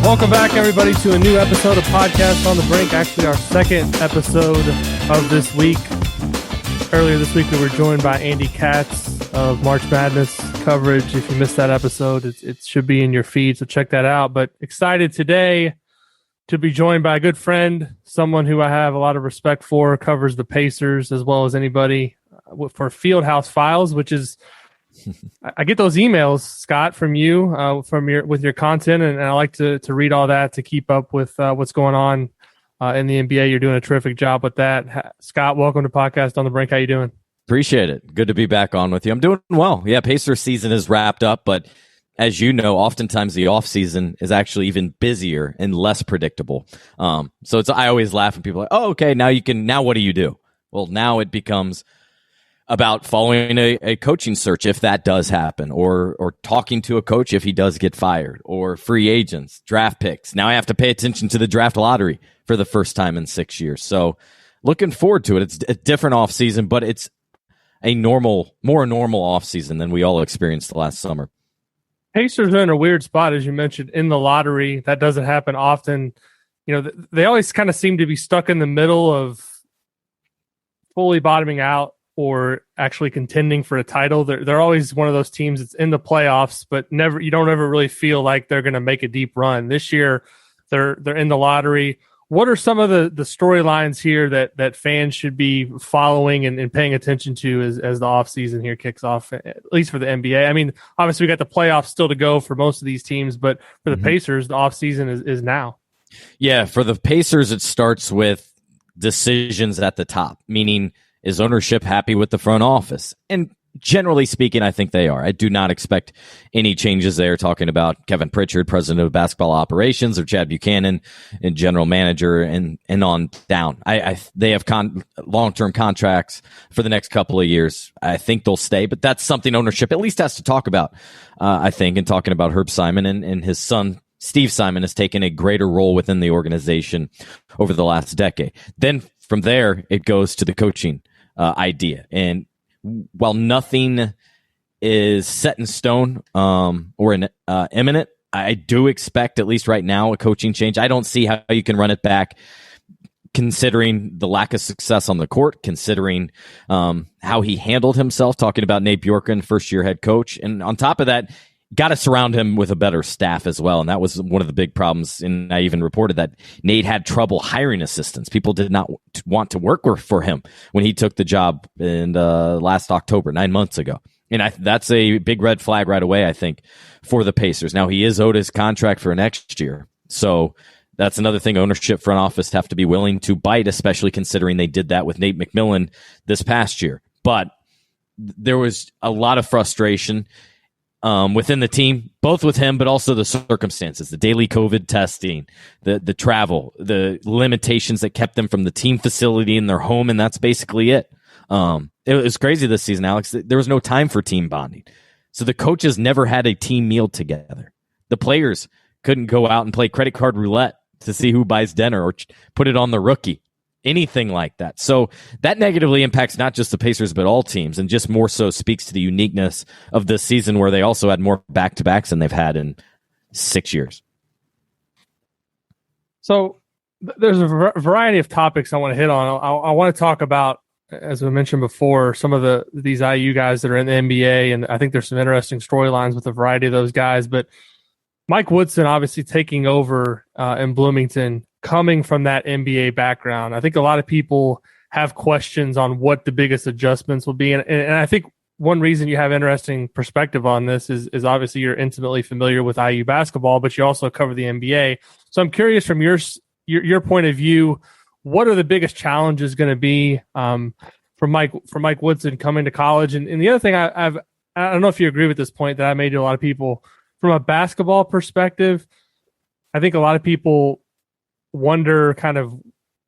Welcome back, everybody, to a new episode of Podcast on the Brink. Actually, our second episode of this week. Earlier this week, we were joined by Andy Katz of March Madness coverage. If you missed that episode, it should be in your feed, so check that out. But excited today to be joined by a good friend, someone who I have a lot of respect for, covers the Pacers as well as anybody for Fieldhouse Files, which is... I get those emails, Scott, from you with your content, and I like to read all that to keep up with what's going on in the NBA. You're doing a terrific job with that. Scott, welcome to Podcast on the Brink. How you doing? Appreciate it. Good to be back on with you. I'm doing well. Yeah, Pacers season is wrapped up, but as you know, oftentimes the offseason is actually even busier and less predictable. So I always laugh when people are like, oh, okay, now what do you do? Well, now it becomes about following a coaching search if that does happen, or talking to a coach if he does get fired, or free agents, draft picks. Now I have to pay attention to the draft lottery for the first time in 6 years. So looking forward to it. It's a different offseason, but it's a more normal offseason than we all experienced last summer. Pacers are in a weird spot, as you mentioned, in the lottery. That doesn't happen often. You know, they always kind of seem to be stuck in the middle of fully bottoming out or actually contending for a title. They're always one of those teams that's in the playoffs, but you don't ever really feel like they're going to make a deep run. This year, they're in the lottery. What are some of the storylines here that fans should be following and paying attention to as the offseason here kicks off, at least for the NBA? I mean, obviously we got the playoffs still to go for most of these teams, but for the Pacers, the offseason is now. Yeah, for the Pacers, it starts with decisions at the top, meaning, is ownership happy with the front office? And generally speaking, I think they are. I do not expect any changes there, talking about Kevin Pritchard, president of basketball operations, or Chad Buchanan, and general manager, and on down. They have long-term contracts for the next couple of years. I think they'll stay, but that's something ownership at least has to talk about, I think, and talking about Herb Simon and his son, Steve Simon, has taken a greater role within the organization over the last decade. Then from there, it goes to the coaching idea. And while nothing is set in stone or imminent, I do expect, at least right now, a coaching change. I don't see how you can run it back, considering the lack of success on the court, considering how he handled himself, talking about Nate Bjorken, first-year head coach. And on top of that, got to surround him with a better staff as well. And that was one of the big problems. And I even reported that Nate had trouble hiring assistants. People did not want to work for him when he took the job in last October, 9 months ago. And that's a big red flag right away, I think, for the Pacers. Now, he is owed his contract for next year. So that's another thing ownership, front office have to be willing to bite, especially considering they did that with Nate McMillan this past year. But there was a lot of frustration within the team, both with him, but also the circumstances, the daily COVID testing, the travel, the limitations that kept them from the team facility in their home, and that's basically it. It was crazy this season, Alex. There was no time for team bonding. So the coaches never had a team meal together. The players couldn't go out and play credit card roulette to see who buys dinner or put it on the rookie. Anything like that. So that negatively impacts not just the Pacers, but all teams, and just more so speaks to the uniqueness of this season, where they also had more back-to-backs than they've had in 6 years. So there's a variety of topics I want to hit on. I want to talk about, as I mentioned before, some of these IU guys that are in the NBA, and I think there's some interesting storylines with a variety of those guys. But Mike Woodson obviously taking over in Bloomington, coming from that NBA background. I think a lot of people have questions on what the biggest adjustments will be. And I think one reason you have interesting perspective on this is obviously you're intimately familiar with IU basketball, but you also cover the NBA. So I'm curious, from your point of view, what are the biggest challenges going to be for Mike Woodson coming to college? And the other thing I don't know if you agree with this point that I made to a lot of people, from a basketball perspective, I think a lot of people wonder kind of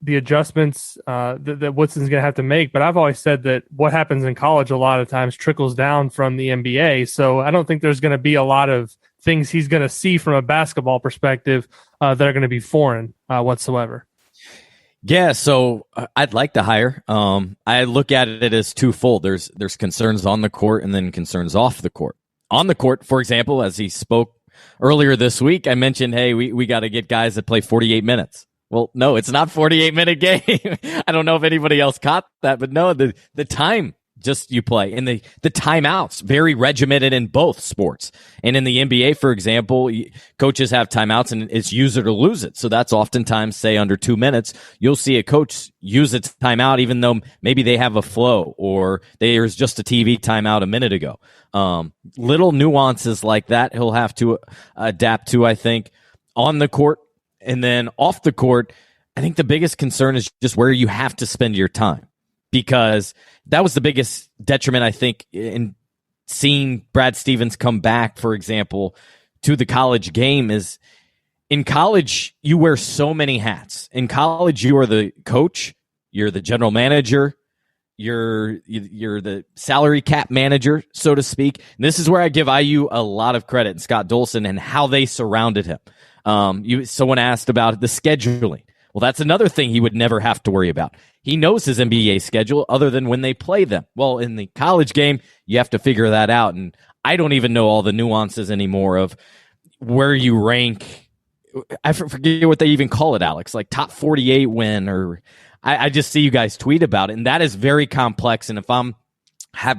the adjustments that Woodson's going to have to make. But I've always said that what happens in college a lot of times trickles down from the NBA. So I don't think there's going to be a lot of things he's going to see from a basketball perspective that are going to be foreign whatsoever. Yeah, so I'd like to hire. I look at it as twofold. There's concerns on the court and then concerns off the court. On the court, for example, as he spoke Earlier this week, I mentioned, hey, we got to get guys that play 48 minutes. Well, no, it's not 48-minute game. I don't know if anybody else caught that, but no, the time just you play, and the timeouts, very regimented in both sports. And in the NBA, for example, coaches have timeouts and it's use it or lose it. So that's oftentimes, say, under 2 minutes, you'll see a coach use its timeout even though maybe they have a flow or there's just a TV timeout a minute ago. Little nuances like that he'll have to adapt to, I think, on the court. And then off the court, I think the biggest concern is just where you have to spend your time. Because that was the biggest detriment, I think, in seeing Brad Stevens come back, for example, to the college game is in college, you wear so many hats. In college, you are the coach, you're the general manager, you're the salary cap manager, so to speak. And this is where I give IU a lot of credit, and Scott Dolson, and how they surrounded him. Someone asked about the scheduling. Well, that's another thing he would never have to worry about. He knows his NBA schedule other than when they play them. Well, in the college game, you have to figure that out. And I don't even know all the nuances anymore of where you rank. I forget what they even call it, Alex, like top 48 win, or I just see you guys tweet about it. And that is very complex. And if I'm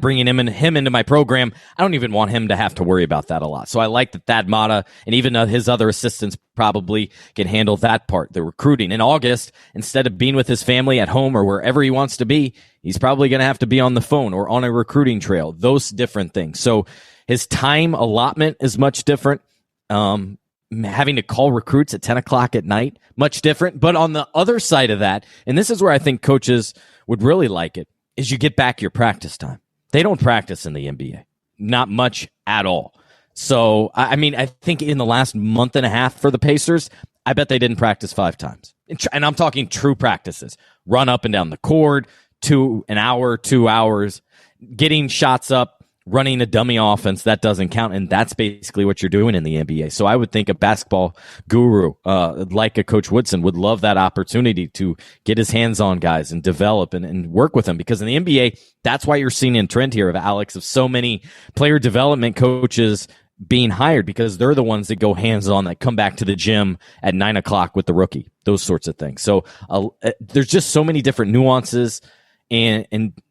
bringing him into my program, I don't even want him to have to worry about that a lot. So I like that Thad Matta and even his other assistants probably can handle that part, the recruiting. In August, instead of being with his family at home or wherever he wants to be, he's probably going to have to be on the phone or on a recruiting trail, those different things. So his time allotment is much different. Having to call recruits at 10 o'clock at night, much different. But on the other side of that, and this is where I think coaches would really like it, is you get back your practice time. They don't practice in the NBA. Not much at all. So, I mean, I think in the last month and a half for the Pacers, I bet they didn't practice 5 times. And I'm talking true practices. Run up and down the court, an hour, 2 hours, getting shots up, running a dummy offense, that doesn't count. And that's basically what you're doing in the NBA. So I would think a basketball guru like a Coach Woodson would love that opportunity to get his hands on guys and develop and work with them. Because in the NBA, that's why you're seeing a trend here of Alex, of so many player development coaches being hired, because they're the ones that go hands on, that come back to the gym at 9 o'clock with the rookie, those sorts of things. So there's just so many different nuances and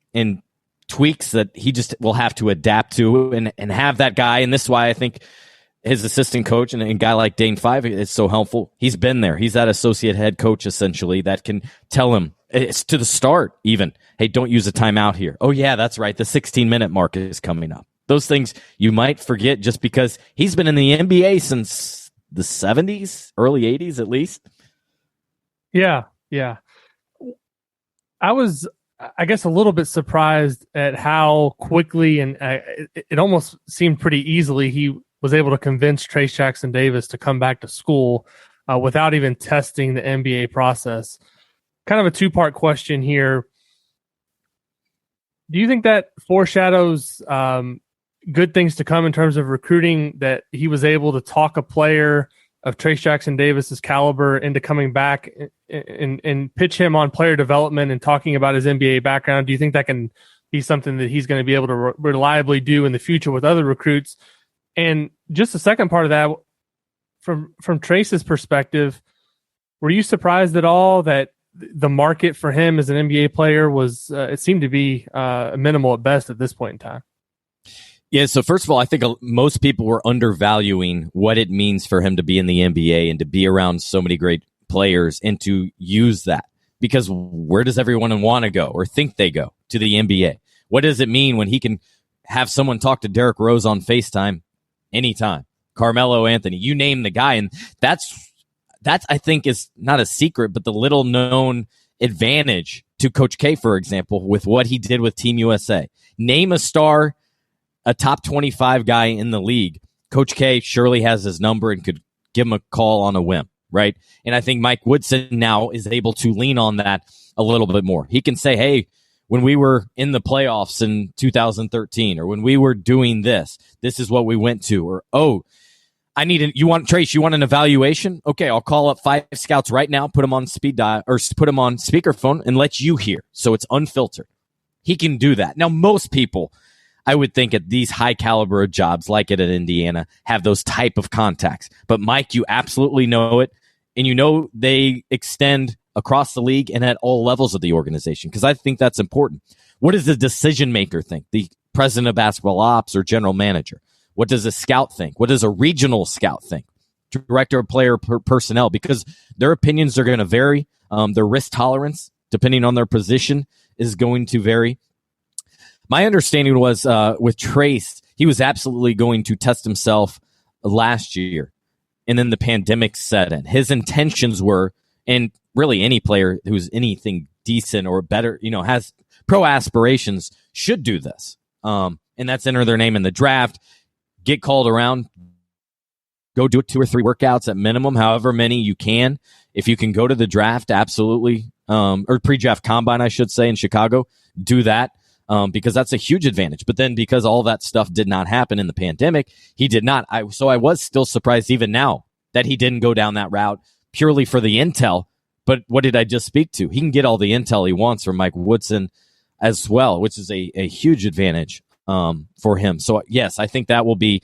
tweaks that he just will have to adapt to and have that guy. And this is why I think his assistant coach and a guy like Dane Five is so helpful. He's been there. He's that associate head coach essentially that can tell him, it's to the start even, hey, don't use a timeout here. Oh yeah, that's right. The 16-minute mark is coming up. Those things you might forget just because he's been in the NBA since the 70s, early 80s at least. Yeah. I was, I guess, a little bit surprised at how quickly and it almost seemed pretty easily he was able to convince Trayce Jackson-Davis to come back to school without even testing the NBA process. Kind of a two-part question here. Do you think that foreshadows good things to come in terms of recruiting, that he was able to talk a player of Trayce Jackson-Davis's caliber into coming back and pitch him on player development and talking about his NBA background? Do you think that can be something that he's going to be able to reliably do in the future with other recruits? And just the second part of that, from Trayce's perspective, were you surprised at all that the market for him as an NBA player was, it seemed to be minimal at best at this point in time? Yeah, so first of all, I think most people were undervaluing what it means for him to be in the NBA and to be around so many great players and to use that. Because where does everyone want to go or think they go? To the NBA. What does it mean when he can have someone talk to Derrick Rose on FaceTime anytime? Carmelo Anthony, you name the guy. And that's I think is not a secret, but the little known advantage to Coach K, for example, with what he did with Team USA. Name a star, a top 25 guy in the league. Coach K surely has his number and could give him a call on a whim, right? And I think Mike Woodson now is able to lean on that a little bit more. He can say, hey, when we were in the playoffs in 2013, or when we were doing this is what we went to. Or, oh, Trayce, you want an evaluation? Okay, I'll call up 5 scouts right now, put them on speed dial or put them on speakerphone and let you hear. So it's unfiltered. He can do that. Now, most people, I would think at these high caliber jobs, like at Indiana, have those type of contacts. But Mike, you absolutely know it. And you know they extend across the league and at all levels of the organization, because I think that's important. What does the decision maker think? The president of basketball ops or general manager? What does a scout think? What does a regional scout think? Director of player personnel, because their opinions are going to vary. Their risk tolerance, depending on their position, is going to vary. My understanding was with Trace, he was absolutely going to test himself last year, and then the pandemic set in. His intentions were, and really any player who's anything decent or better, has pro aspirations, should do this. And that's enter their name in the draft, get called around, go do 2 or 3 workouts at minimum, however many you can. If you can go to the draft, absolutely, or pre-draft combine, I should say, in Chicago, do that. Because that's a huge advantage. But then because all that stuff did not happen in the pandemic, he did not. So I was still surprised even now that he didn't go down that route purely for the intel. But what did I just speak to? He can get all the intel he wants from Mike Woodson as well, which is a huge advantage for him. So yes, I think that will be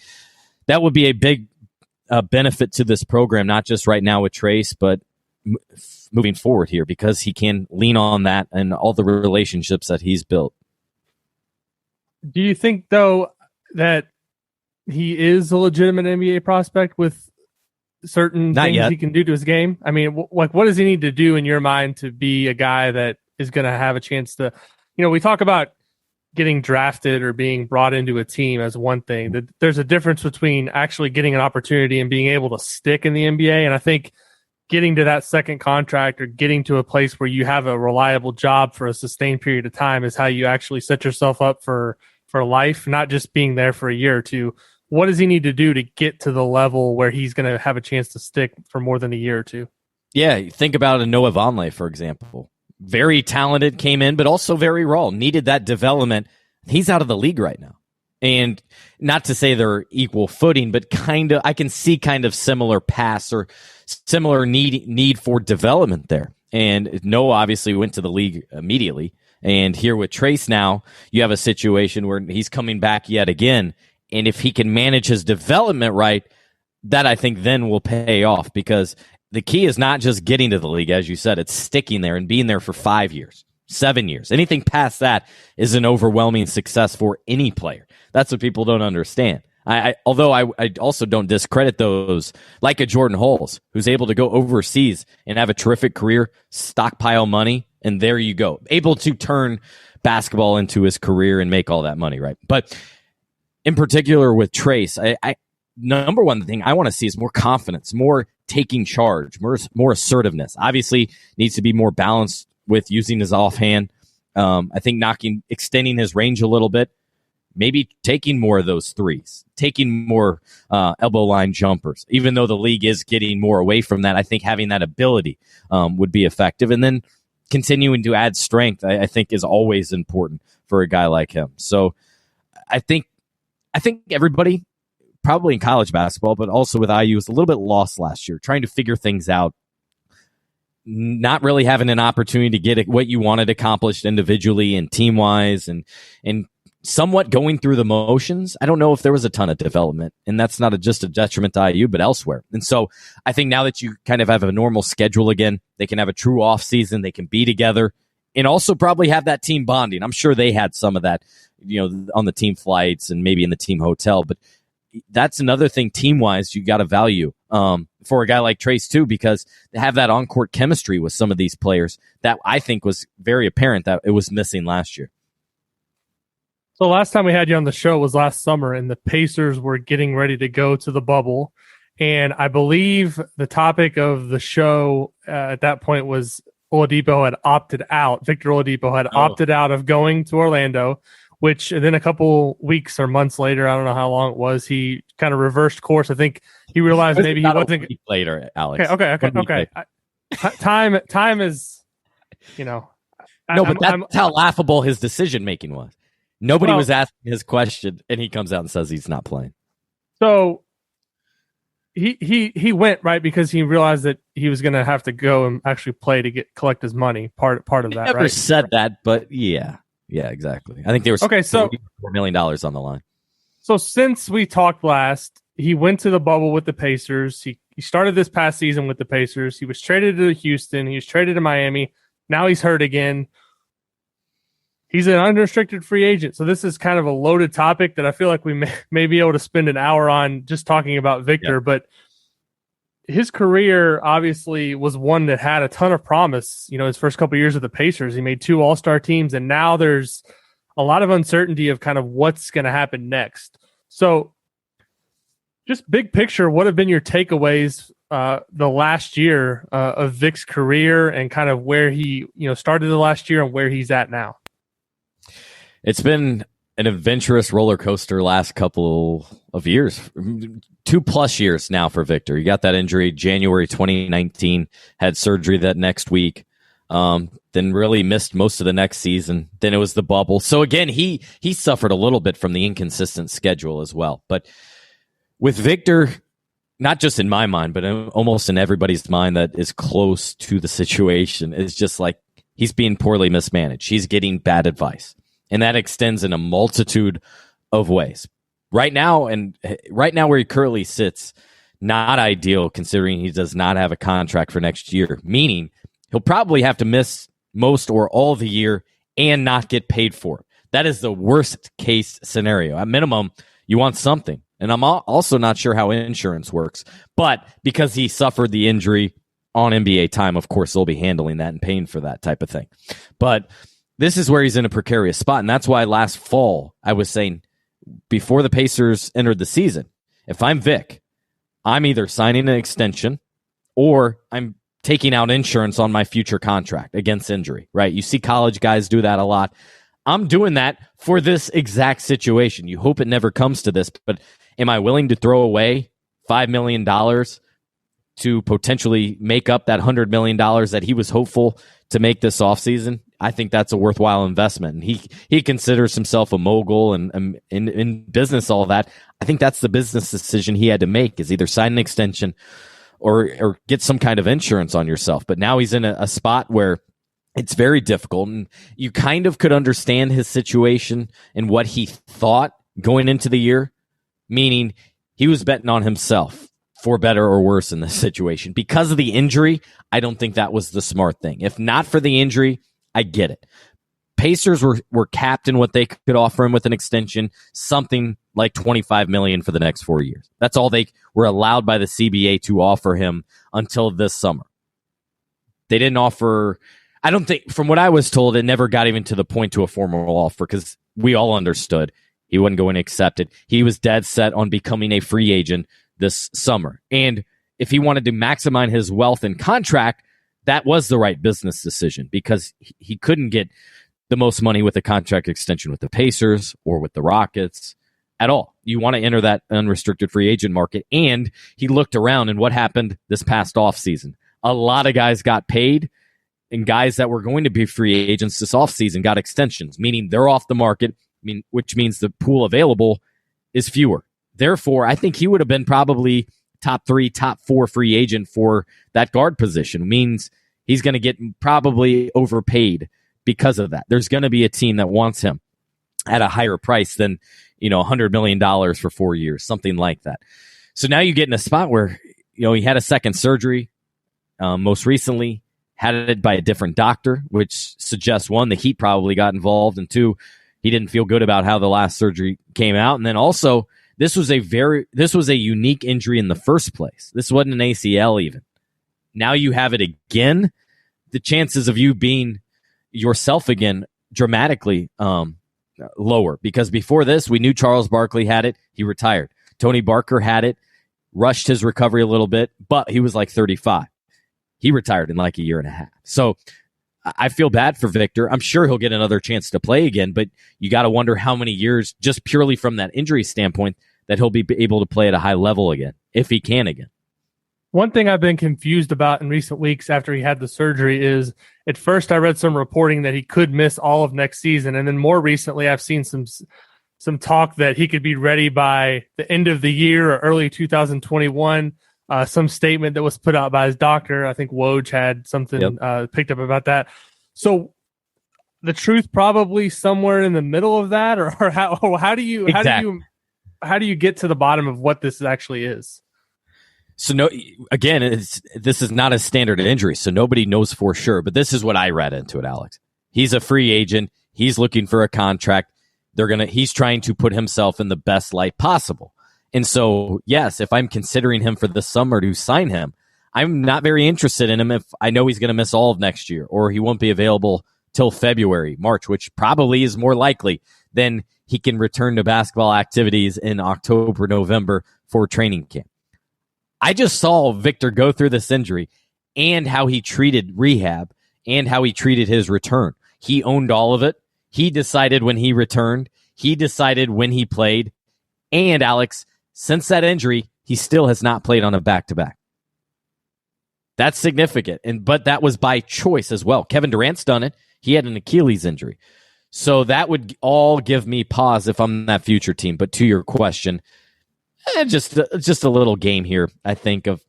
a big benefit to this program, not just right now with Trace, but moving forward here, because he can lean on that and all the relationships that he's built. Do you think, though, that he is a legitimate NBA prospect with certain things he can do to his game? I mean, what does he need to do in your mind to be a guy that is going to have a chance to, we talk about getting drafted or being brought into a team as one thing. There's a difference between actually getting an opportunity and being able to stick in the NBA. And I think getting to that second contract or getting to a place where you have a reliable job for a sustained period of time is how you actually set yourself up for life, not just being there for a year or two. What does he need to do to get to the level where he's going to have a chance to stick for more than a year or two? Yeah, think about a Noah Vonleh, for example. Very talented, came in, but also very raw, needed that development. He's out of the league right now. And not to say they're equal footing, but I can see kind of similar paths or similar need for development there. And Noah obviously went to the league immediately. And here with Trace now, you have a situation where he's coming back yet again. And if he can manage his development right, that I think then will pay off, because the key is not just getting to the league, as you said, it's sticking there and being there for 5 years, 7 years. Anything past that is an overwhelming success for any player. That's what people don't understand. Although I also don't discredit those, like a Jordan Hulls, who's able to go overseas and have a terrific career, stockpile money, and there you go. Able to turn basketball into his career and make all that money, right? But in particular with Trace, number one thing I want to see is more confidence, more taking charge, more assertiveness. Obviously, needs to be more balanced with using his offhand. I think extending his range a little bit, maybe taking more of those threes, taking more elbow line jumpers. Even though the league is getting more away from that, I think having that ability would be effective. And then continuing to add strength, I think, is always important for a guy like him. So I think everybody, probably in college basketball, but also with IU, was a little bit lost last year, trying to figure things out, not really having an opportunity to get what you wanted accomplished individually and team-wise, and somewhat going through the motions. I don't know if there was a ton of development, and that's not just a detriment to IU, but elsewhere. And so I think now that you kind of have a normal schedule again, they can have a true off season, they can be together, and also probably have that team bonding. I'm sure they had some of that, on the team flights and maybe in the team hotel, but that's another thing team-wise you got to value for a guy like Trace too, because they have that on-court chemistry with some of these players that I think was very apparent that it was missing last year. So last time we had you on the show was last summer, and the Pacers were getting ready to go to the bubble. And I believe the topic of the show at that point was Oladipo had opted out. Victor Oladipo had opted out of going to Orlando, which then a couple weeks or months later, I don't know how long it was, he kind of reversed course. I think he realized maybe he wasn't. Later, Alex. Okay. Time is, No, but that's how laughable his decision making was. Nobody was asking his question, and he comes out and says he's not playing. So he went, right, because he realized that he was going to have to go and actually play to collect his money. Part of that, never right? said that, but yeah. Yeah, exactly. I think there was $4 million on the line. So since we talked last, he went to the bubble with the Pacers. He started this past season with the Pacers. He was traded to Houston. He was traded to Miami. Now he's hurt again. He's an unrestricted free agent. So this is kind of a loaded topic that I feel like we may be able to spend an hour on just talking about Victor. Yep. But his career obviously was one that had a ton of promise. You know, his first couple of years with the Pacers, he made 2 All-Star teams, and now there's a lot of uncertainty of kind of what's going to happen next. So just big picture, what have been your takeaways the last year of Vic's career and kind of where he, started the last year and where he's at now? It's been an adventurous roller coaster last couple of years, 2+ years now for Victor. He got that injury January 2019, had surgery that next week, then really missed most of the next season. Then it was the bubble. So again, he suffered a little bit from the inconsistent schedule as well. But with Victor, not just in my mind, but almost in everybody's mind that is close to the situation, it's just like he's being poorly mismanaged. He's getting bad advice. And that extends in a multitude of ways. Right now where he currently sits, not ideal considering he does not have a contract for next year, meaning he'll probably have to miss most or all of the year and not get paid for it. That is the worst case scenario. At minimum, you want something. And I'm also not sure how insurance works. But because he suffered the injury on NBA time, of course, they'll be handling that and paying for that type of thing. But this is where he's in a precarious spot, and that's why last fall I was saying before the Pacers entered the season, if I'm Vic, I'm either signing an extension or I'm taking out insurance on my future contract against injury, right? You see college guys do that a lot. I'm doing that for this exact situation. You hope it never comes to this, but am I willing to throw away $5 million to potentially make up that $100 million that he was hopeful to make this offseason? I think that's a worthwhile investment. And he considers himself a mogul and in business, all that. I think that's the business decision he had to make, is either sign an extension or get some kind of insurance on yourself. But now he's in a spot where it's very difficult. And you kind of could understand his situation and what he thought going into the year, meaning he was betting on himself for better or worse in this situation. Because of the injury, I don't think that was the smart thing. If not for the injury, I get it. Pacers were capped in what they could offer him with an extension, something like $25 million for the next 4 years. That's all they were allowed by the CBA to offer him until this summer. They didn't offer, I don't think, from what I was told, it never got even to the point to a formal offer because we all understood he wasn't going to accept it. He was dead set on becoming a free agent this summer. And if he wanted to maximize his wealth and contract, that was the right business decision because he couldn't get the most money with a contract extension with the Pacers or with the Rockets at all. You want to enter that unrestricted free agent market. And he looked around, and what happened this past offseason? A lot of guys got paid, and guys that were going to be free agents this offseason got extensions, meaning they're off the market, which means the pool available is fewer. Therefore, I think he would have been probably top 3, top 4 free agent for that guard position. Means he's going to get probably overpaid because of that. There's going to be a team that wants him at a higher price than, $100 million for 4 years, something like that. So now you get in a spot where, he had a second surgery, most recently had it by a different doctor, which suggests 1, the heat probably got involved, and 2, he didn't feel good about how the last surgery came out. And then also, this was a unique injury in the first place. This wasn't an ACL even. Now you have it again. The chances of you being yourself again dramatically lower, because before this, we knew Charles Barkley had it. He retired. Tony Parker had it, rushed his recovery a little bit, but he was like 35. He retired in like a year and a half. So I feel bad for Victor. I'm sure he'll get another chance to play again, but you got to wonder how many years, just purely from that injury standpoint, that he'll be able to play at a high level again, if he can again. One thing I've been confused about in recent weeks after he had the surgery is, at first I read some reporting that he could miss all of next season, and then more recently I've seen some talk that he could be ready by the end of the year or early 2021. Some statement that was put out by his doctor. I think Woj had something picked up about that. So the truth probably somewhere in the middle of that, or how do you get to the bottom of what this actually is? So no, again, this is not a standard injury, so nobody knows for sure. But this is what I read into it, Alex. He's a free agent. He's looking for a contract. He's trying to put himself in the best light possible. And so, yes, if I'm considering him for the summer to sign him, I'm not very interested in him if I know he's going to miss all of next year, or he won't be available till February, March, which probably is more likely. Then he can return to basketball activities in October, November for training camp. I just saw Victor go through this injury and how he treated rehab and how he treated his return. He owned all of it. He decided when he returned. He decided when he played. And Alex, since that injury, he still has not played on a back-to-back. That's significant. But that was by choice as well. Kevin Durant's done it. He had an Achilles injury. So that would all give me pause if I'm that future team. But to your question, just a little game here, I think, of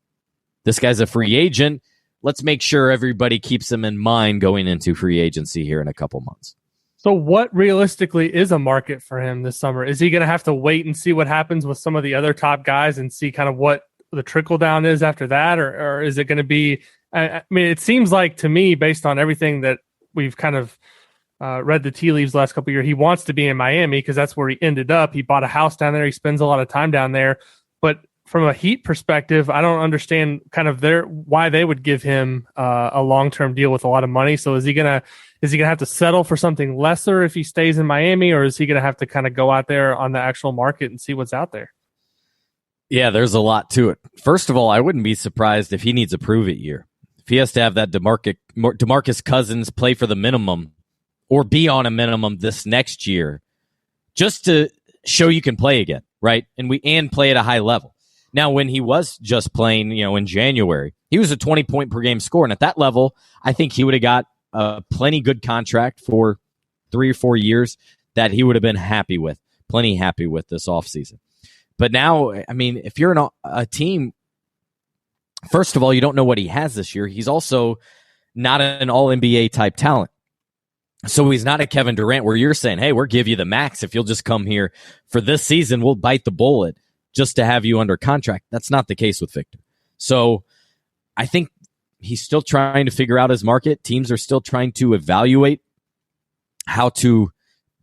this guy's a free agent. Let's make sure everybody keeps him in mind going into free agency here in a couple months. So what realistically is a market for him this summer? Is he going to have to wait and see what happens with some of the other top guys and see kind of what the trickle down is after that? Or is it going to be, I mean, it seems like to me, based on everything that we've kind of read the tea leaves the last couple of years, he wants to be in Miami because that's where he ended up. He bought a house down there. He spends a lot of time down there. But from a Heat perspective, I don't understand kind of why they would give him a long-term deal with a lot of money. So is he gonna have to settle for something lesser if he stays in Miami, or is he gonna have to kind of go out there on the actual market and see what's out there? Yeah, there's a lot to it. First of all, I wouldn't be surprised if he needs a prove-it year. If he has to have that DeMarcus Cousins play for the minimum or be on a minimum this next year just to show you can play again, right? And play at a high level. Now, when he was just playing, in January, he was a 20-point per game scorer. And at that level, I think he would have got a plenty good contract for 3 or 4 years that he would have been plenty happy with this offseason. But now, I mean, if you're a team, first of all, you don't know what he has this year. He's also not an all-NBA type talent. So he's not a Kevin Durant where you're saying, hey, we'll give you the max. If you'll just come here for this season, we'll bite the bullet just to have you under contract. That's not the case with Victor. So I think he's still trying to figure out his market. Teams are still trying to evaluate how to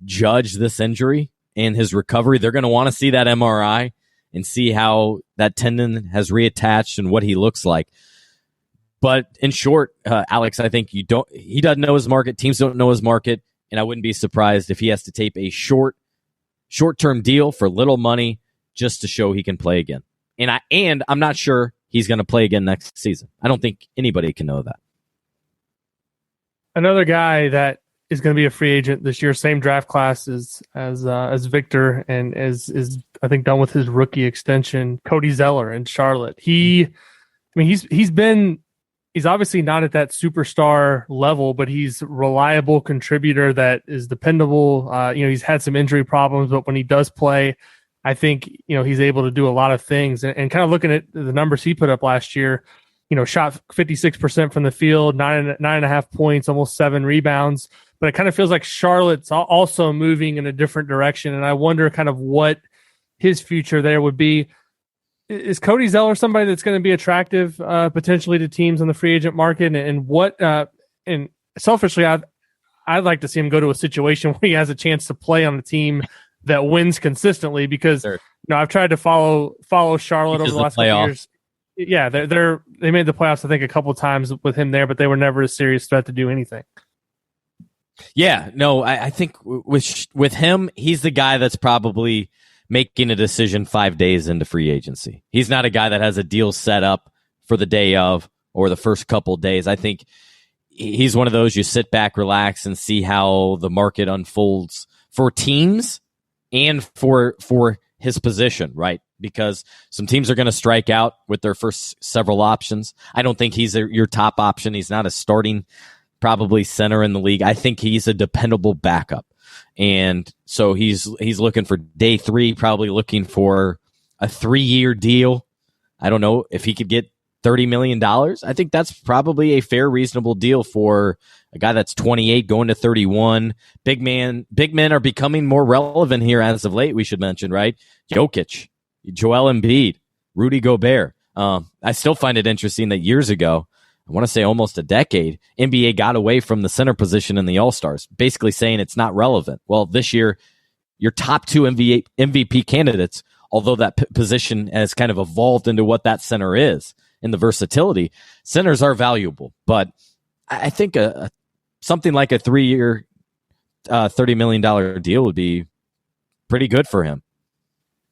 judge this injury and his recovery. They're going to want to see that MRI and see how that tendon has reattached and what he looks like. But in short, Alex, I think he doesn't know his market. Teams don't know his market. And I wouldn't be surprised if he has to tape a short-term deal for little money just to show he can play again. And I'm not sure he's going to play again next season. I don't think anybody can know that. Another guy that is going to be a free agent this year, same draft class as Victor, and is I think done with his rookie extension, Cody Zeller in Charlotte. He's obviously not at that superstar level, but he's a reliable contributor that is dependable. He's had some injury problems, but when he does play, I think, he's able to do a lot of things. And kind of looking at the numbers he put up last year, shot 56% from the field, 9.5 points, almost 7 rebounds. But it kind of feels like Charlotte's also moving in a different direction. And I wonder kind of what his future there would be. Is Cody Zeller somebody that's going to be attractive potentially to teams on the free agent market? And selfishly, I'd like to see him go to a situation where he has a chance to play on a team that wins consistently, because I've tried to follow Charlotte over the last couple years. Yeah, they made the playoffs I think a couple times with him there, but they were never a serious threat to do anything. Yeah, no, I think with him, he's the guy that's probably making a decision 5 days into free agency. He's not a guy that has a deal set up for the day of or the first couple days. I think he's one of those you sit back, relax, and see how the market unfolds for teams and for his position, right? Because some teams are going to strike out with their first several options. I don't think he's your top option. He's not a starting probably center in the league. I think he's a dependable backup. And so he's looking for day 3, probably looking for a 3-year deal. I don't know if he could get $30 million. I think that's probably a fair, reasonable deal for a guy that's 28 going to 31. Big men are becoming more relevant here as of late, we should mention, right? Jokic, Joel Embiid, Rudy Gobert. I still find it interesting that years ago, I want to say almost a decade, NBA got away from the center position in the All-Stars, basically saying it's not relevant. Well, this year, your top two MVP candidates, although that position has kind of evolved into what that center is in the versatility, centers are valuable. But I think something like a 3-year, $30 million deal would be pretty good for him.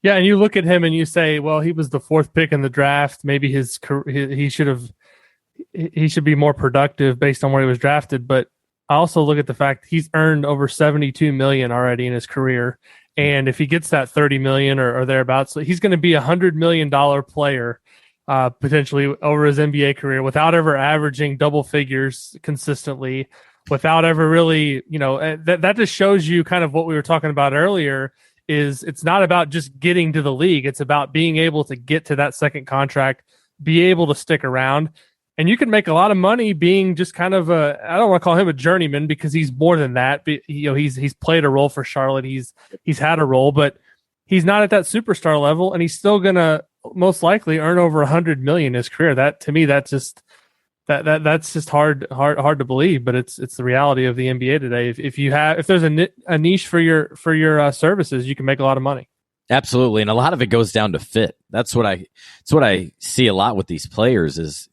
Yeah, and you look at him and you say, well, he was the 4th pick in the draft. Maybe he should be more productive based on where he was drafted. But I also look at the fact he's earned over $72 million already in his career. And if he gets that $30 million or thereabouts, he's going to be $100 million player potentially over his NBA career without ever averaging double figures consistently, without ever really, that just shows you kind of what we were talking about earlier. Is it's not about just getting to the league. It's about being able to get to that second contract, be able to stick around. And you can make a lot of money being just kind of I don't want to call him a journeyman because he's more than that. But, he's played a role for Charlotte. He's had a role, but he's not at that superstar level, and he's still going to most likely earn over $100 million in his career. That, to me, that's just hard to believe, but it's the reality of the NBA today. If there's a niche for your services, you can make a lot of money. Absolutely, and a lot of it goes down to fit. That's what I see a lot with these players. Is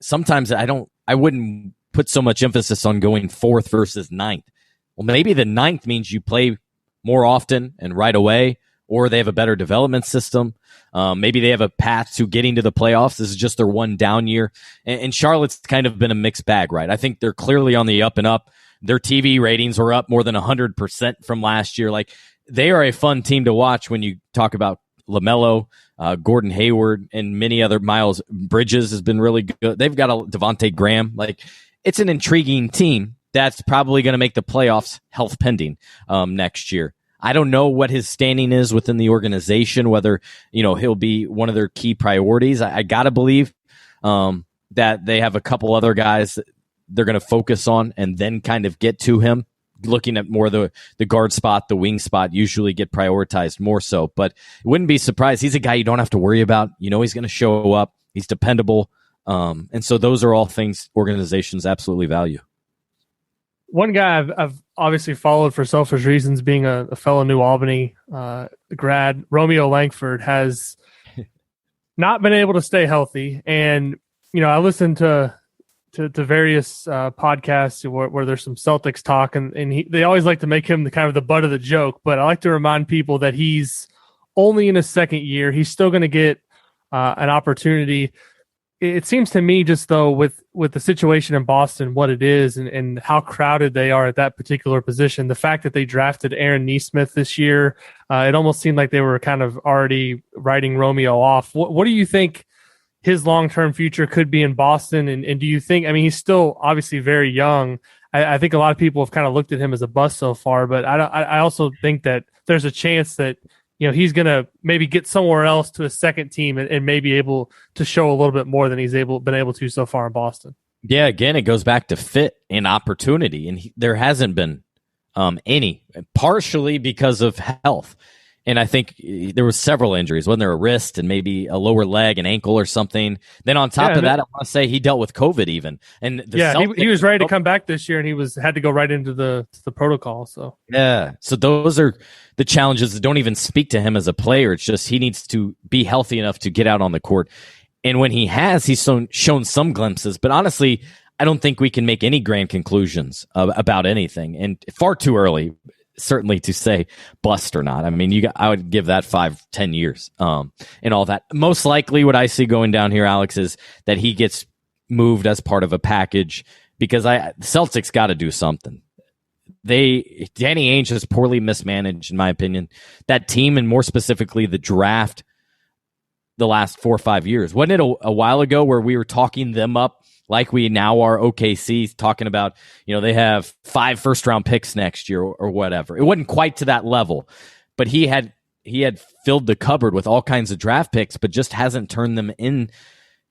sometimes I wouldn't put so much emphasis on going 4th versus 9th. Well, maybe the 9th means you play more often and right away, or they have a better development system. Maybe they have a path to getting to the playoffs. This is just their one down year. And Charlotte's kind of been a mixed bag, right? I think they're clearly on the up and up. Their TV ratings were up more than 100% from last year. Like, they are a fun team to watch when you talk about LaMelo, Gordon Hayward, and many other. Miles Bridges has been really good. They've got a Devontae Graham. Like, it's an intriguing team that's probably going to make the playoffs, health pending, next year. I don't know what his standing is within the organization, whether, he'll be one of their key priorities. I got to believe that they have a couple other guys that they're going to focus on and then kind of get to him. Looking at more the guard spot, the wing spot usually get prioritized more so. But wouldn't be surprised. He's a guy you don't have to worry about. He's going to show up. He's dependable. And so those are all things organizations absolutely value. One guy I've obviously followed for selfish reasons, being a fellow New Albany grad, Romeo Langford, has not been able to stay healthy. And, I listened to various podcasts where there's some Celtics talk, and they always like to make him the kind of the butt of the joke. But I like to remind people that he's only in his second year. He's still going to get an opportunity. It seems to me, just though, with the situation in Boston, what it is, and how crowded they are at that particular position, the fact that they drafted Aaron Nesmith this year, it almost seemed like they were kind of already writing Romeo off. What do you think his long-term future could be in Boston? And do you think, he's still obviously very young. I think a lot of people have kind of looked at him as a bust so far, but I also think that there's a chance that, he's going to maybe get somewhere else to a second team and maybe able to show a little bit more than he's been able to so far in Boston. Yeah, again, it goes back to fit and opportunity, and there hasn't been any, partially because of health. And I think there was several injuries. Wasn't there a wrist and maybe a lower leg, an ankle or something? Then on top of that, I want to say he dealt with COVID even. And he was ready to come back this year, and he had to go right into the protocol. So so those are the challenges that don't even speak to him as a player. It's just he needs to be healthy enough to get out on the court. And when he has, he's shown some glimpses. But honestly, I don't think we can make any grand conclusions about anything. And far too early, certainly, to say bust or not. I would give that 5-10 years and all that. Most likely what I see going down here, Alex, is that he gets moved as part of a package, because the Celtics got to do something. Danny Ainge is poorly mismanaged, in my opinion. That team, and more specifically the draft, the last 4 or 5 years. Wasn't it a while ago where we were talking them up like we now are OKC, talking about, they have 5 first-round picks next year or whatever. It wasn't quite to that level, but he had filled the cupboard with all kinds of draft picks, but just hasn't turned them in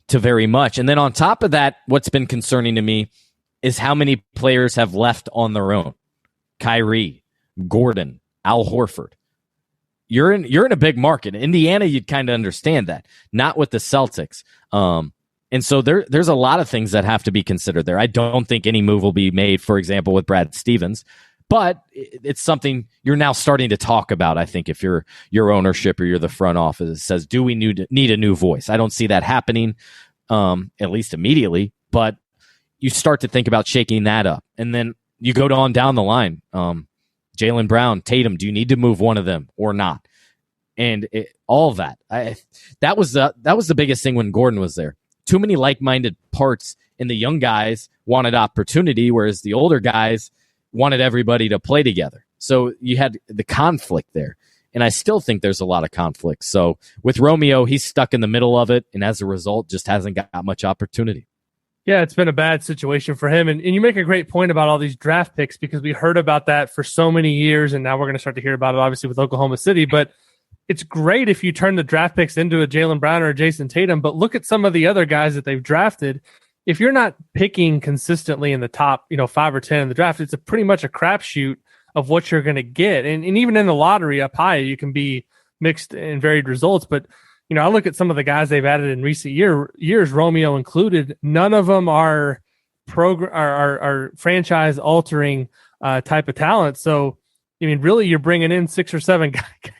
to very much. And then on top of that, what's been concerning to me is how many players have left on their own. Kyrie, Gordon, Al Horford. You're in a big market. Indiana, you'd kind of understand that. Not with the Celtics. And so there's a lot of things that have to be considered there. I don't think any move will be made, for example, with Brad Stevens. But it's something you're now starting to talk about, I think, if you're your ownership or you're the front office. It says, do we need a new voice? I don't see that happening, at least immediately. But you start to think about shaking that up. And then you go on down the line. Jaylen Brown, Tatum, do you need to move one of them or not? And all of that. That was the biggest thing when Gordon was there. Too many like-minded parts, and the young guys wanted opportunity, whereas the older guys wanted everybody to play together. So you had the conflict there. And I still think there's a lot of conflict. So with Romeo, he's stuck in the middle of it, and as a result, just hasn't got much opportunity. Yeah, it's been a bad situation for him. And you make a great point about all these draft picks, because we heard about that for so many years, and now we're going to start to hear about it, obviously, with Oklahoma City. But it's great if you turn the draft picks into a Jaylen Brown or a Jason Tatum, but look at some of the other guys that they've drafted. If you're not picking consistently in the top, 5 or 10 in the draft, it's pretty much a crapshoot of what you're going to get. And even in the lottery up high, you can be mixed and varied results. But, I look at some of the guys they've added in recent years, Romeo included. None of them are franchise altering type of talent. So, really, you're bringing in 6 or 7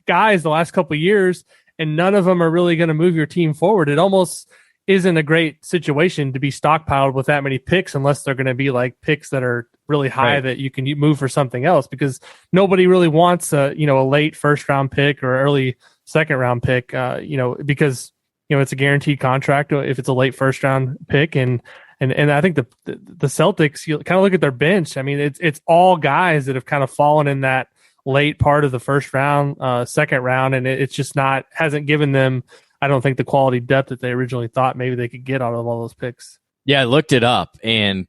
guys the last couple of years, and none of them are really going to move your team forward. It almost isn't a great situation to be stockpiled with that many picks, unless they're going to be like picks that are really high, right, that you can move for something else, because nobody really wants a late first round pick or early second round pick, because it's a guaranteed contract if it's a late first round pick. And I think the Celtics, you kind of look at their bench. I mean, it's all guys that have kind of fallen in that late part of the first round, second round, and it's just hasn't given them, I don't think, the quality depth that they originally thought maybe they could get out of all those picks. Yeah, I looked it up, and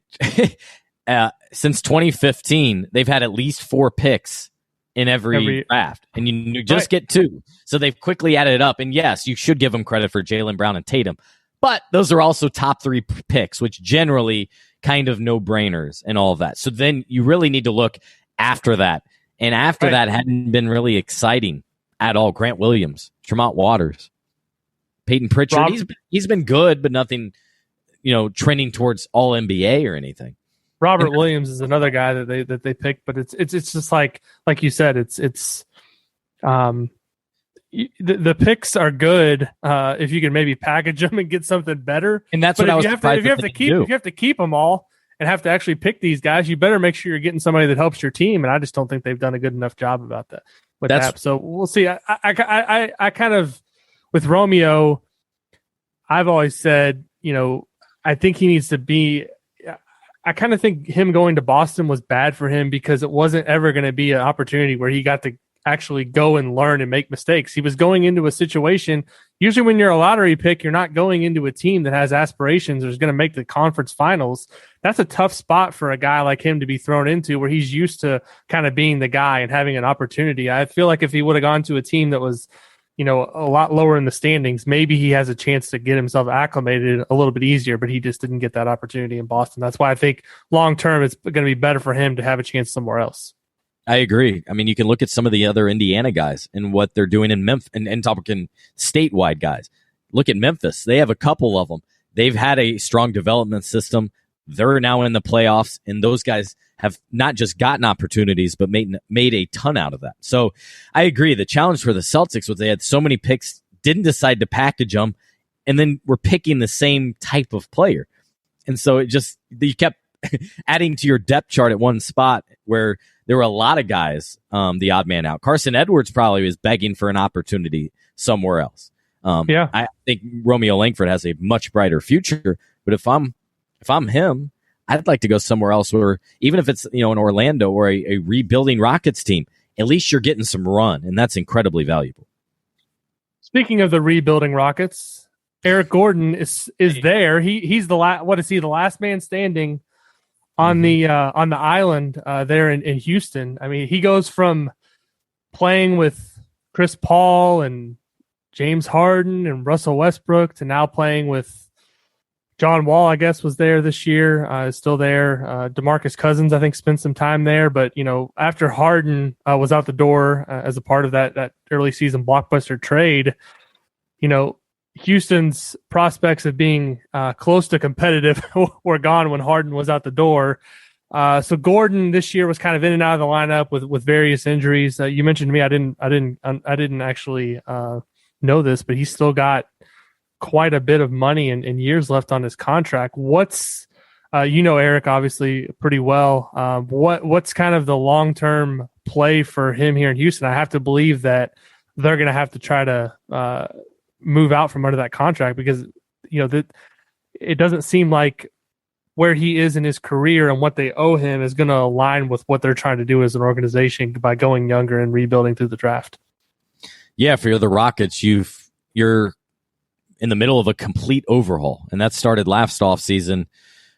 since 2015, they've had at least 4 picks in every draft, and you just get 2. So they've quickly added it up. And yes, you should give them credit for Jaylen Brown and Tatum, but those are also top 3 picks, which generally kind of no-brainers and all of that. So then you really need to look after that. And after that hadn't been really exciting at all. Grant Williams, Tremont Waters, Peyton Pritchard, he's been good, but nothing, trending towards all NBA or anything. Robert Williams is another guy that they picked, but it's just like you said, the picks are good if you can maybe package them and get something better. And that's what I was surprised. If you have to keep them all and have to actually pick these guys, you better make sure you're getting somebody that helps your team. And I just don't think they've done a good enough job about that with that. So we'll see. I kind of, with Romeo, I've always said, I think he needs to be. I kind of think him going to Boston was bad for him, because it wasn't ever going to be an opportunity where he got to actually go and learn and make mistakes. He was going into a situation. Usually when you're a lottery pick, you're not going into a team that has aspirations or is going to make the conference finals. That's a tough spot for a guy like him to be thrown into, where he's used to kind of being the guy and having an opportunity. I feel like if he would have gone to a team that was, a lot lower in the standings, maybe he has a chance to get himself acclimated a little bit easier, but he just didn't get that opportunity in Boston. That's why I think long-term it's going to be better for him to have a chance somewhere else. I agree. I mean, you can look at some of the other Indiana guys and what they're doing in Memphis, and talking statewide guys. Look at Memphis. They have a couple of them. They've had a strong development system. They're now in the playoffs, and those guys have not just gotten opportunities, but made a ton out of that. So I agree. The challenge for the Celtics was they had so many picks, didn't decide to package them, and then were picking the same type of player. And so you kept adding to your depth chart at one spot where there were a lot of guys, the odd man out. Carson Edwards probably was begging for an opportunity somewhere else. I think Romeo Langford has a much brighter future, but if I'm him, I'd like to go somewhere else where, even if it's, an Orlando or a rebuilding Rockets team, at least you're getting some run, and that's incredibly valuable. Speaking of the rebuilding Rockets, Eric Gordon is there. He's the last man standing on the island there in Houston. I mean, he goes from playing with Chris Paul and James Harden and Russell Westbrook to now playing with John Wall, I guess, was there this year, is still there. DeMarcus Cousins, I think, spent some time there. But, after Harden was out the door as a part of that early season blockbuster trade, Houston's prospects of being close to competitive were gone when Harden was out the door. So Gordon this year was kind of in and out of the lineup with various injuries. You mentioned to me, I didn't actually know this, but he's still got quite a bit of money and years left on his contract. What's Eric obviously pretty well. What's kind of the long-term play for him here in Houston? I have to believe that they're going to have to try to move out from under that contract because it doesn't seem like where he is in his career and what they owe him is going to align with what they're trying to do as an organization by going younger and rebuilding through the draft. Yeah, for the Rockets, you're in the middle of a complete overhaul, and that started last offseason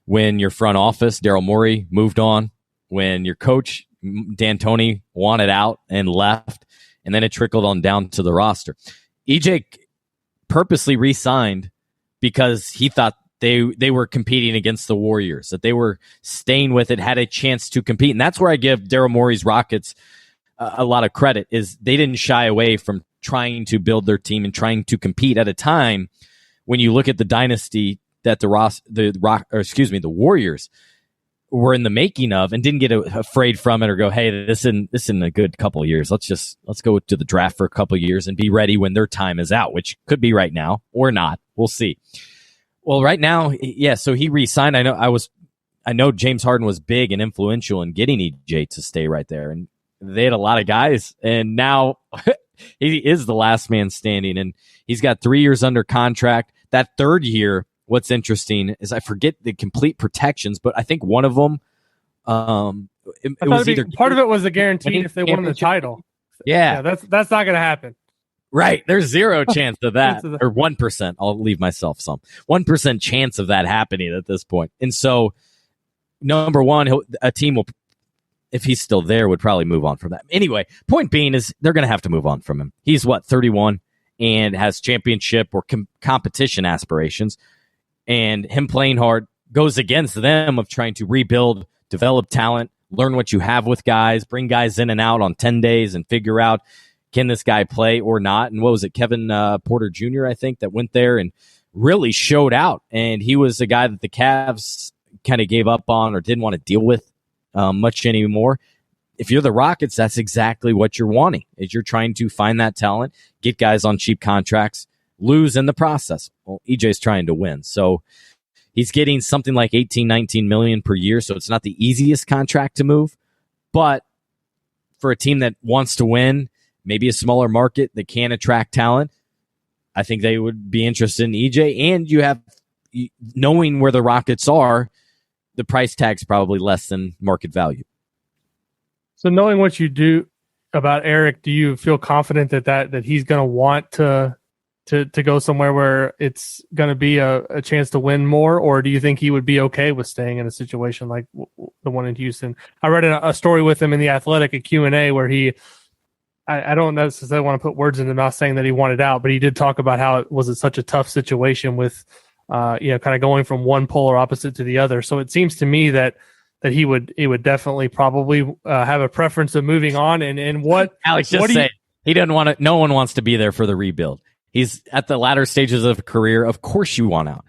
when your front office, Daryl Morey, moved on, when your coach, D'Antoni, wanted out and left, and then it trickled on down to the roster. EJ purposely re-signed because he thought they were competing against the Warriors, that they were staying with it, had a chance to compete. And that's where I give Daryl Morey's Rockets a lot of credit, is they didn't shy away from trying to build their team and trying to compete at a time when you look at the dynasty that the Warriors were in the making of, and didn't get afraid from it or go, hey, this isn't a good couple of years. Let's go to the draft for a couple of years and be ready when their time is out, which could be right now or not. We'll see. Well, right now, yeah. So he re-signed. I know James Harden was big and influential in getting EJ to stay right there, and they had a lot of guys, and now he is the last man standing, and he's got 3 years under contract. That third year, what's interesting is I forget the complete protections, but I think one of them, it was either part of it was a guarantee if they won the title. Yeah, that's not going to happen. Right. There's zero chance of that, or 1%. I'll leave myself some 1% chance of that happening at this point. And so, number one, a team will, if he's still there, would probably move on from that. Anyway, point being is they're going to have to move on from him. He's 31 and has championship or competition aspirations, and him playing hard goes against them of trying to rebuild, develop talent, learn what you have with guys, bring guys in and out on 10 days and figure out, can this guy play or not? And what was it, Kevin Porter Jr., I think, that went there and really showed out. And he was a guy that the Cavs kind of gave up on or didn't want to deal with much anymore. If you're the Rockets, that's exactly what you're wanting, is you're trying to find that talent, get guys on cheap contracts, lose in the process. Well, EJ's trying to win. So he's getting something like 18, 19 million per year. So it's not the easiest contract to move. But for a team that wants to win, maybe a smaller market that can attract talent, I think they would be interested in EJ. And you have, knowing where the Rockets are, the price tag's probably less than market value. So knowing what you do about Eric, do you feel confident that he's going to want to go somewhere where it's going to be a chance to win more? Or do you think he would be okay with staying in a situation like the one in Houston? I read a story with him in The Athletic, a Q&A, where I don't necessarily want to put words in his mouth saying that he wanted out, but he did talk about how it was such a tough situation with, kind of going from one polar opposite to the other. So it seems to me that he would definitely probably have a preference of moving on. And what Alex just said, he doesn't want to. No one wants to be there for the rebuild. He's at the latter stages of a career. Of course, you want out.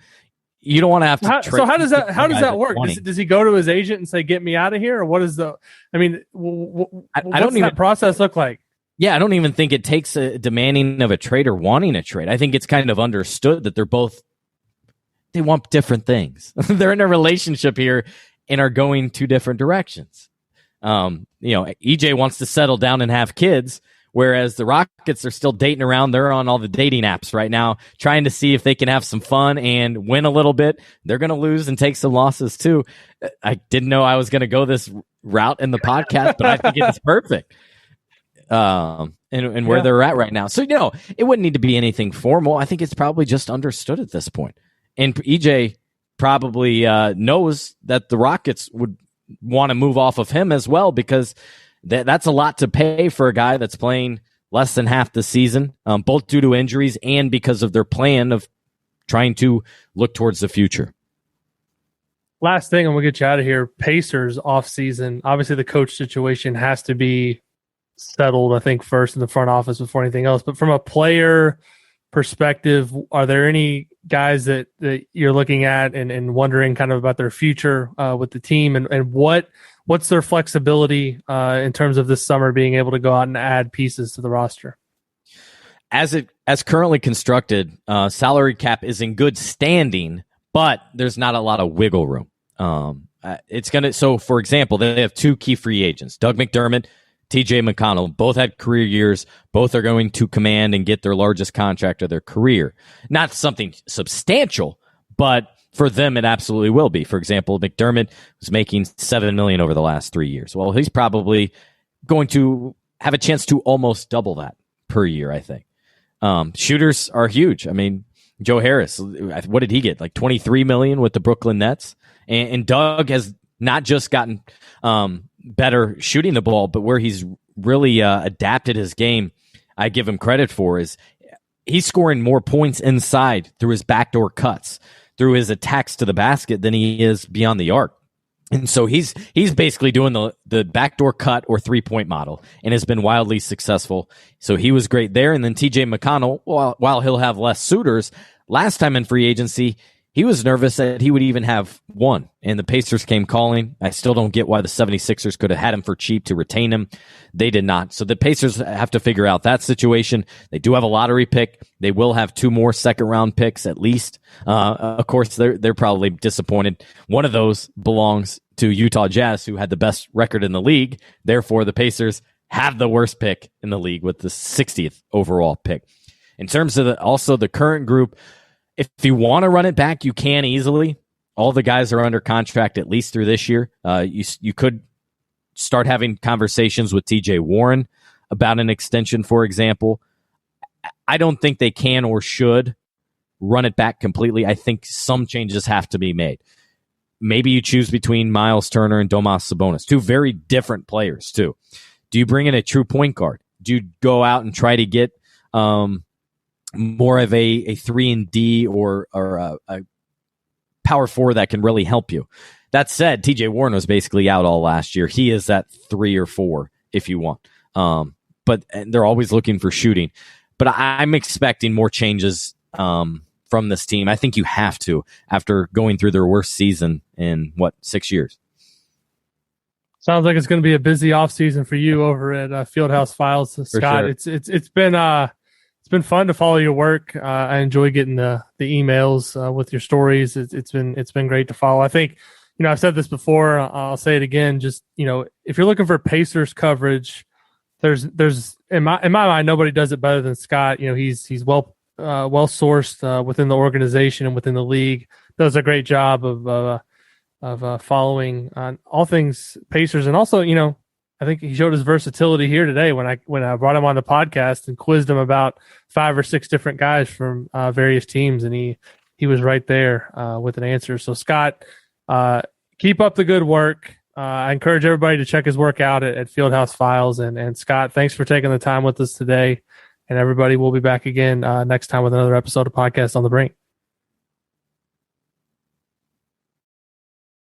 You don't want to have to. So how does that work? Does he go to his agent and say, "Get me out of here," or what is the? I mean, I don't even that process look like. Yeah, I don't even think it takes a demanding of a trade or wanting a trade. I think it's kind of understood that they want different things. They're in a relationship here and are going two different directions. EJ wants to settle down and have kids, whereas the Rockets are still dating around. They're on all the dating apps right now, trying to see if they can have some fun and win a little bit. They're going to lose and take some losses too. I didn't know I was going to go this route in the podcast, but I think it's perfect. And where they're at right now. So, it wouldn't need to be anything formal. I think it's probably just understood at this point. And EJ probably knows that the Rockets would want to move off of him as well, because that's a lot to pay for a guy that's playing less than half the season, both due to injuries and because of their plan of trying to look towards the future. last thing, and we'll get you out of here. Pacers offseason. Obviously, the coach situation has to be settled, I think, first in the front office before anything else. But from a player perspective, are there any guys that you're looking at and wondering kind of about their future with the team, and what's their flexibility in terms of this summer being able to go out and add pieces to the roster? As currently constructed, salary cap is in good standing, but there's not a lot of wiggle room. So for example, they have two key free agents, Doug McDermott, TJ McConnell. Both had career years. Both are going to command and get their largest contract of their career. Not something substantial, but for them, it absolutely will be. For example, McDermott was making $7 million over the last 3 years. Well, he's probably going to have a chance to almost double that per year, I think. Shooters are huge. I mean, Joe Harris, what did he get? Like $23 million with the Brooklyn Nets. And Doug has not just gotten better shooting the ball, but where he's really adapted his game, I give him credit for, is he's scoring more points inside through his backdoor cuts, through his attacks to the basket than he is beyond the arc. And so he's basically doing the backdoor cut or 3-point model and has been wildly successful. So he was great there. And then TJ McConnell, while he'll have less suitors, last time in free agency, he was nervous that he would even have one, and the Pacers came calling. I still don't get why the 76ers could have had him for cheap to retain him. They did not. So the Pacers have to figure out that situation. They do have a lottery pick. They will have 2 more second-round picks at least. Of course, they're probably disappointed. One of those belongs to Utah Jazz, who had the best record in the league. Therefore, the Pacers have the worst pick in the league with the 60th overall pick. In terms of also the current group, if you want to run it back, you can easily. All the guys are under contract at least through this year. You could start having conversations with TJ Warren about an extension, for example. I don't think they can or should run it back completely. I think some changes have to be made. Maybe you choose between Miles Turner and Domas Sabonis, 2 very different players, too. Do you bring in a true point guard? Do you go out and try to get more of a 3-and-D or a power forward that can really help you? That said, TJ Warren was basically out all last year. He is at 3 or 4 if you want. But they're always looking for shooting. But I'm expecting more changes from this team. I think you have to, after going through their worst season in 6 years. Sounds like it's going to be a busy offseason for you over at Fieldhouse Files, Scott. Sure. It's been fun to follow your work. I enjoy getting the emails with your stories. It's been great to follow. I think, I've said this before. I'll say it again. Just, if you're looking for Pacers coverage, there's in my mind, nobody does it better than Scott. He's well sourced within the organization and within the league. Does a great job of following on all things Pacers, and also, I think he showed his versatility here today when I brought him on the podcast and quizzed him about 5 or 6 different guys from various teams, and he was right there with an answer. So Scott, keep up the good work. I encourage everybody to check his work out at Fieldhouse Files. And Scott, thanks for taking the time with us today. And everybody, will be back again next time with another episode of Podcast on the Brink.